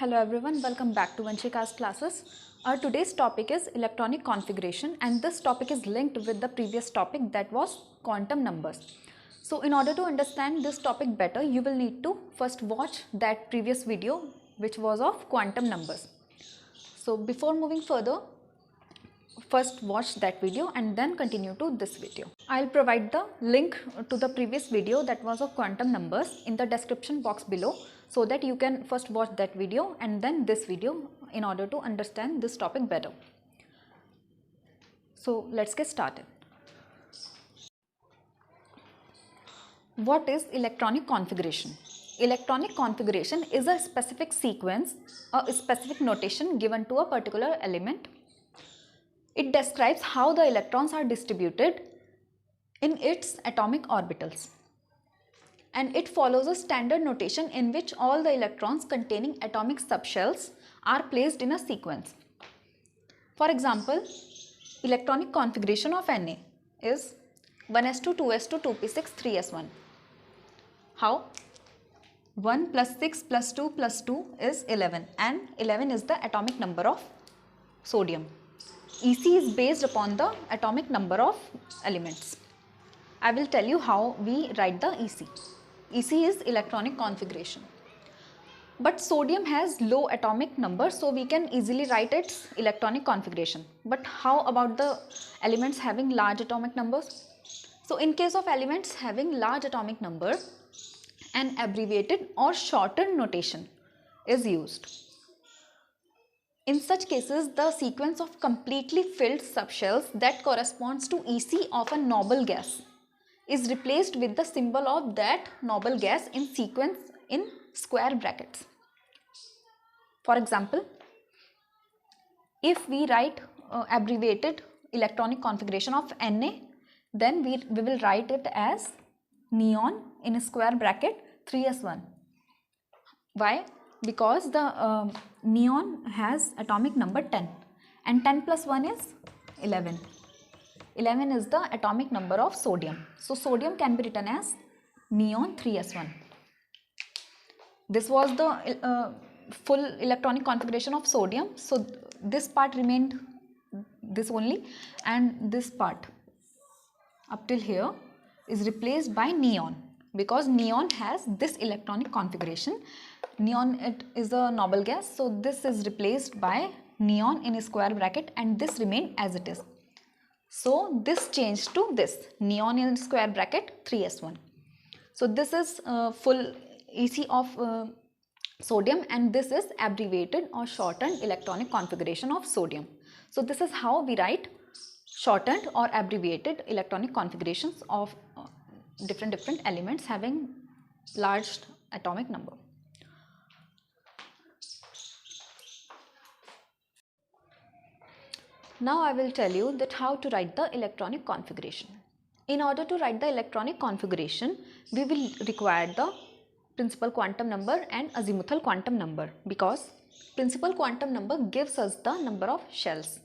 Hello everyone, welcome back to Vanshika's classes. Our today's topic is electronic configuration, and this topic is linked with the previous topic, that was quantum numbers. So in order to understand this topic better, you will need to first watch that previous video which was of quantum numbers. So before moving further, first watch that video and then continue to this video. I'll provide the link to the previous video that was of quantum numbers in the description box below, so that you can first watch that video and then this video in order to understand this topic better. So let's get started. What is electronic configuration? Electronic configuration is a specific sequence, a specific notation given to a particular element. It describes how the electrons are distributed in its atomic orbitals. And it follows a standard notation in which all the electrons containing atomic subshells are placed in a sequence. For example, electronic configuration of Na is 1s2, 2s2, 2p6, 3s1. How? 1 plus 6 plus 2 plus 2 is 11, and 11 is the atomic number of sodium. EC is based upon the atomic number of elements. I will tell you how we write the EC. EC is electronic configuration. But sodium has low atomic number, so we can easily write its electronic configuration. But how about the elements having large atomic numbers? So in case of elements having large atomic number, an abbreviated or shortened notation is used. In such cases, the sequence of completely filled subshells that corresponds to EC of a noble gas is replaced with the symbol of that noble gas in sequence in square brackets. For example, if we write abbreviated electronic configuration of Na, then we will write it as neon in a square bracket 3s1. Why? Because the neon has atomic number 10, and 10 plus 1 is 11. 11 is the atomic number of sodium. So sodium can be written as neon 3s1. This was the full electronic configuration of sodium. So this part remained this only, and this part up till here is replaced by neon, because neon has this electronic configuration. Neon, it is a noble gas, so this is replaced by neon in a square bracket, and this remained as it is. So this changed to this neon in square bracket 3s1. So this is full EC of sodium, and this is abbreviated or shortened electronic configuration of sodium. So this is how we write shortened or abbreviated electronic configurations of different elements having large atomic number. Now I will tell you that how to write the electronic configuration. In order to write the electronic configuration, we will require the principal quantum number and azimuthal quantum number, because principal quantum number gives us the number of shells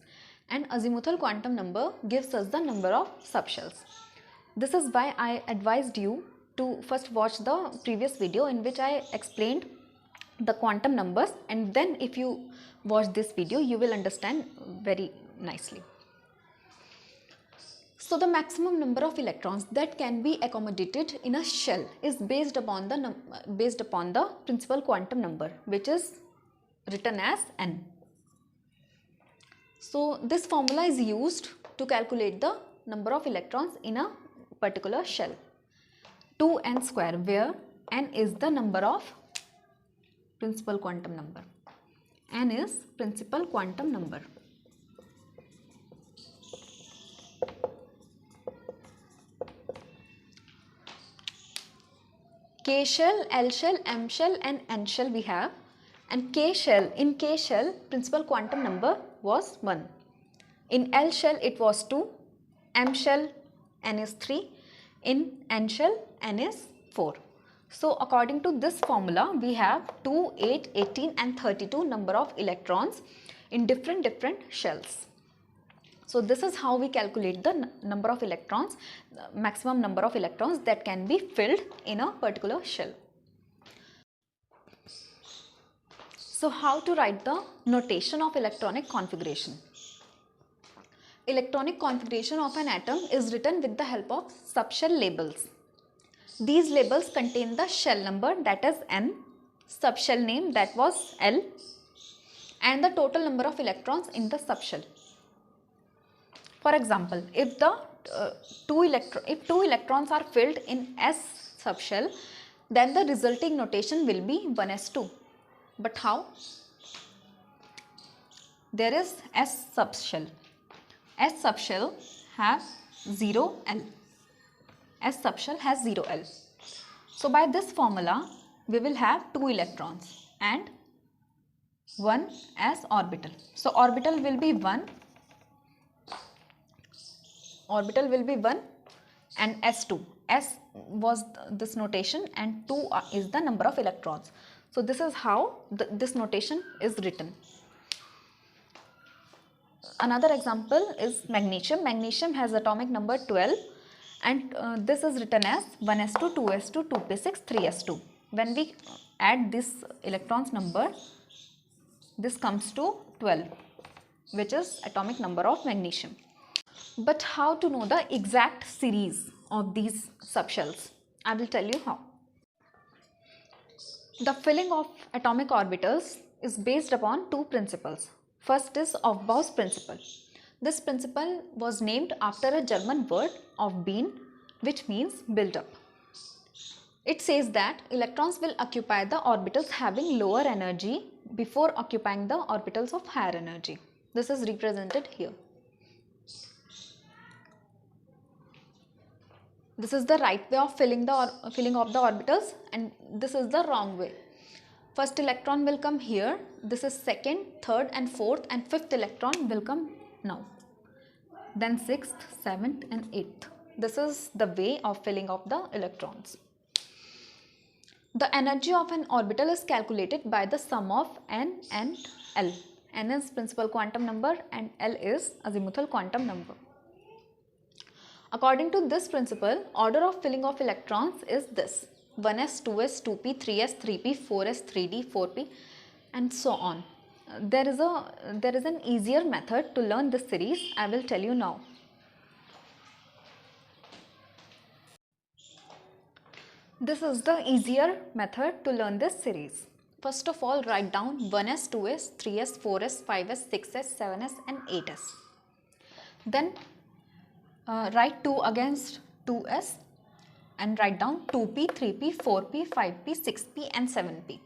and azimuthal quantum number gives us the number of subshells. This is why I advised you to first watch the previous video in which I explained the quantum numbers, and then if you watch this video you will understand very nicely. So the maximum number of electrons that can be accommodated in a shell is based upon the principal quantum number, which is written as n. So this formula is used to calculate the number of electrons in a particular shell, 2n square, where n is the number of principal quantum number. N is principal quantum number. K shell, L shell, M shell and N shell we have, and K shell, in K shell principal quantum number was 1. In L shell it was 2, M shell N is 3, in N shell N is 4. So according to this formula we have 2, 8, 18 and 32 number of electrons in different shells. So this is how we calculate the number of electrons, maximum number of electrons that can be filled in a particular shell. So how to write the notation of electronic configuration? Electronic configuration of an atom is written with the help of subshell labels. These labels contain the shell number, that is N, subshell name, that was L, and the total number of electrons in the subshell. For example, if two electrons are filled in S subshell, then the resulting notation will be 1s2. But how? There is S subshell. S subshell has 0L. S subshell has 0L. So by this formula, we will have 2 electrons and 1 as orbital. So orbital will be 1. Orbital will be 1 and S2. S was this notation and 2 is the number of electrons. So this is how this notation is written. Another example is magnesium. Magnesium has atomic number 12 and this is written as 1s2, 2s2, 2p6, 3s2. When we add this electrons number, this comes to 12, which is atomic number of magnesium. But how to know the exact series of these subshells? I will tell you how. The filling of atomic orbitals is based upon two principles. First is Aufbau's principle. This principle was named after a German word Aufbauen, which means build up. It says that electrons will occupy the orbitals having lower energy before occupying the orbitals of higher energy. This is represented here. This is the right way of filling of the orbitals and this is the wrong way. First electron will come here, this is second, third and fourth, and fifth electron will come now. Then sixth, seventh and eighth. This is the way of filling of the electrons. The energy of an orbital is calculated by the sum of N and L. N is principal quantum number and L is azimuthal quantum number. According to this principle, order of filling of electrons is this: 1s, 2s, 2p, 3s, 3p, 4s, 3d, 4p and so on. There is an easier method to learn this series. I will tell you now. This is the easier method to learn this series. First of all, write down 1s, 2s, 3s, 4s, 5s, 6s, 7s and 8s. Then write 2 against 2s and write down 2p, 3p, 4p, 5p, 6p and 7p.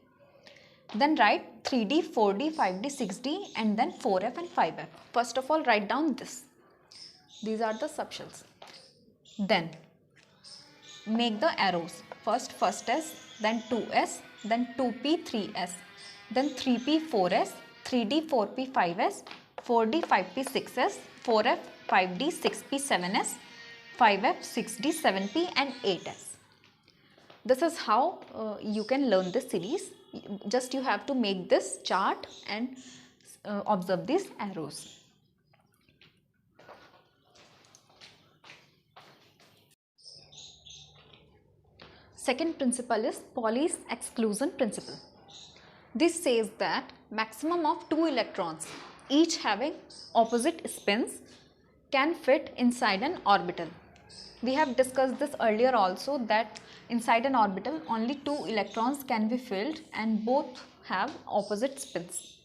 Then write 3d, 4d, 5d, 6d and then 4f and 5f. First of all, write down this. These are the subshells. Then make the arrows. First s, then 2s, then 2p, 3s, then 3p, 4s, 3d, 4p, 5s, 4d, 5p, 6s, 4f, 5d, 6p, 7s, 5f, 6d, 7p and 8s. This is how you can learn this series. Just you have to make this chart and observe these arrows. Second principle is Pauli's exclusion principle. This says that maximum of 2 electrons, each having opposite spins, can fit inside an orbital. We have discussed this earlier also, that inside an orbital only 2 electrons can be filled and both have opposite spins.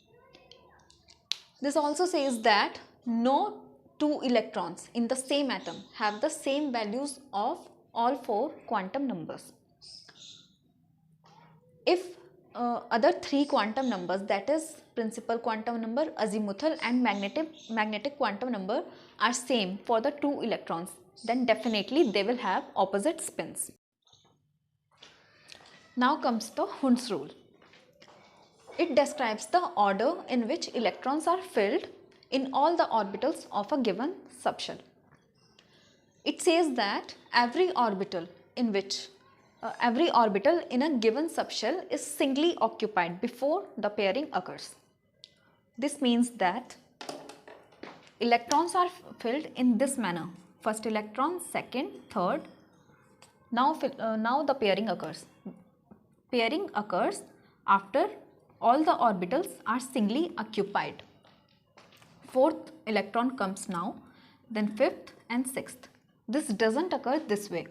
This also says that no 2 electrons in the same atom have the same values of all 4 quantum numbers. If other 3 quantum numbers, that is principal quantum number, azimuthal and magnetic quantum number, are same for the 2 electrons, then definitely they will have opposite spins. Now comes the Hund's rule. It describes the order in which electrons are filled in all the orbitals of a given subshell. It says that every orbital in a given subshell is singly occupied before the pairing occurs. This means that electrons are filled in this manner. First electron, second, third. Now the pairing occurs. Pairing occurs after all the orbitals are singly occupied. Fourth electron comes now, then fifth and sixth. This doesn't occur this way.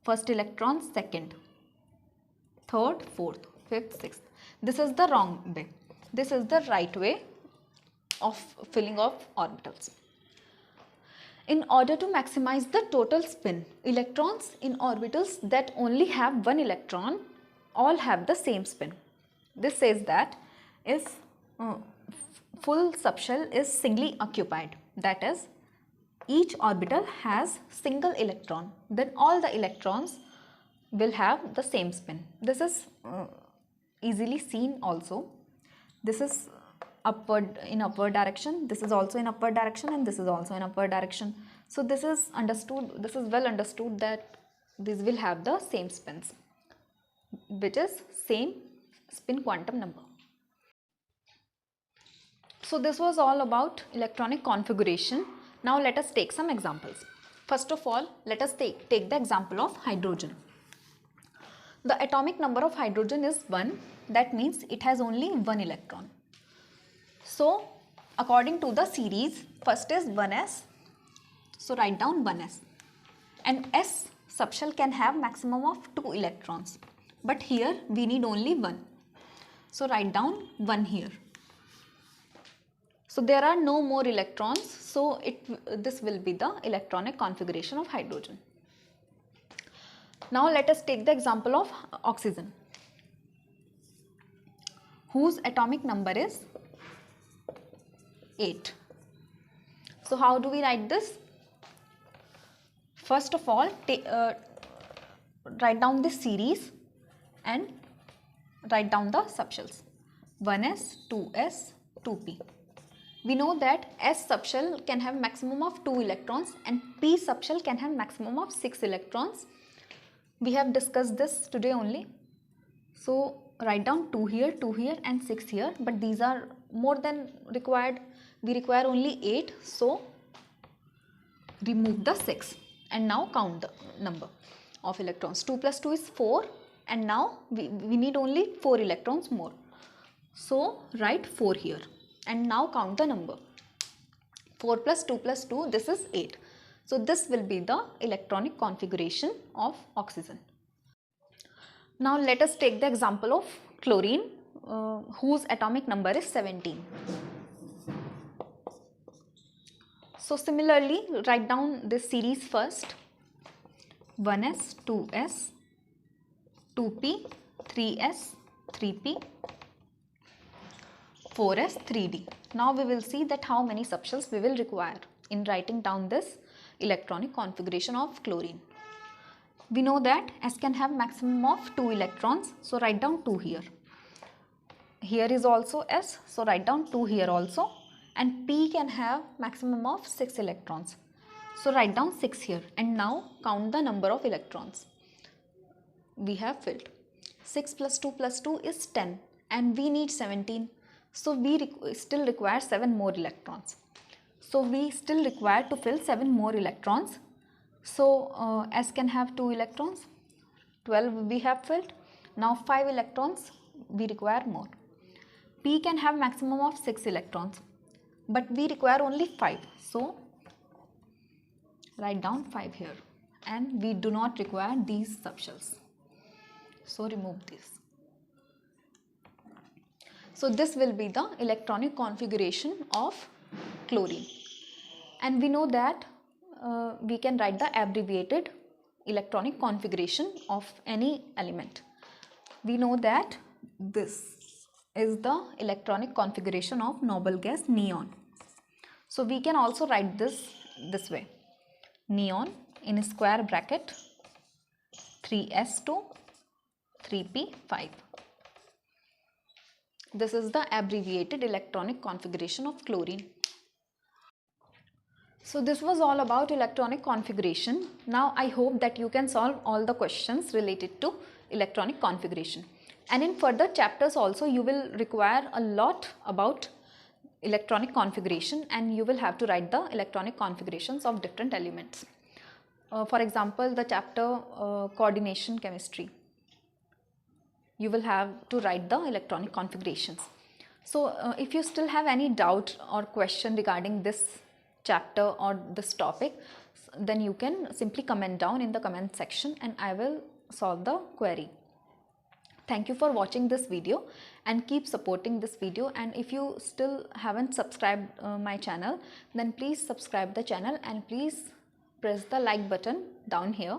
First electron, second, third, fourth, fifth, sixth. This is the wrong way. This is the right way of filling of orbitals. In order to maximize the total spin, electrons in orbitals that only have one electron all have the same spin. This says that if full subshell is singly occupied, that is, each orbital has single electron, then all the electrons will have the same spin. This is easily seen also. This is in upward direction, this is also in upward direction, and this is also in upward direction. So this is well understood that these will have the same spins, which is same spin quantum number. So this was all about electronic configuration. Now let us take some examples. First of all, let us take the example of hydrogen. The atomic number of hydrogen is 1. That means it has only one electron. So according to the series, first is 1s. So write down 1s. And s subshell can have maximum of 2 electrons. But here we need only 1. So write down 1 here. So there are no more electrons. So this will be the electronic configuration of hydrogen. Now let us take the example of oxygen, whose atomic number is 8. So how do we write this? First of all, write down this series and write down the subshells. 1s, 2s, 2p. We know that S subshell can have maximum of 2 electrons and P subshell can have maximum of 6 electrons. We have discussed this today only. So write down 2 here and 6 here, but these are more than required. We require only 8, so remove the 6 and now count the number of electrons. 2 plus 2 is 4 and now we need only 4 electrons more. So write 4 here and now count the number. 4 plus 2 plus 2, this is 8. So this will be the electronic configuration of oxygen. Now let us take the example of chlorine, whose atomic number is 17. So similarly, write down this series first. 1s, 2s, 2p, 3s, 3p, 4s, 3d. Now we will see that how many subshells we will require in writing down this electronic configuration of chlorine. We know that S can have maximum of 2 electrons, so write down 2 here. Here is also S, so write down 2 here also. And P can have maximum of 6 electrons, so write down 6 here and now count the number of electrons we have filled. 6 plus 2 plus 2 is 10 and we need 17, so we still require 7 more electrons. So we still require to fill 7 more electrons. So S can have 2 electrons, 12 we have filled. Now 5 electrons we require more. P can have maximum of 6 electrons, but we require only 5, so write down 5 here and we do not require these subshells, so remove this. So this will be the electronic configuration of chlorine, and we know that we can write the abbreviated electronic configuration of any element. We know that this is the electronic configuration of noble gas neon. So we can also write this way. Neon in a square bracket 3s2 3p5. This is the abbreviated electronic configuration of chlorine. So this was all about electronic configuration. Now I hope that you can solve all the questions related to electronic configuration. And in further chapters also you will require a lot about electronic configuration, and you will have to write the electronic configurations of different elements. For example, the chapter coordination chemistry. you will have to write the electronic configurations. So if you still have any doubt or question regarding this chapter or this topic, then you can simply comment down in the comment section and I will solve the query. Thank you for watching this video and keep supporting this video, and if you still haven't subscribed my channel, then please subscribe the channel and please press the like button down here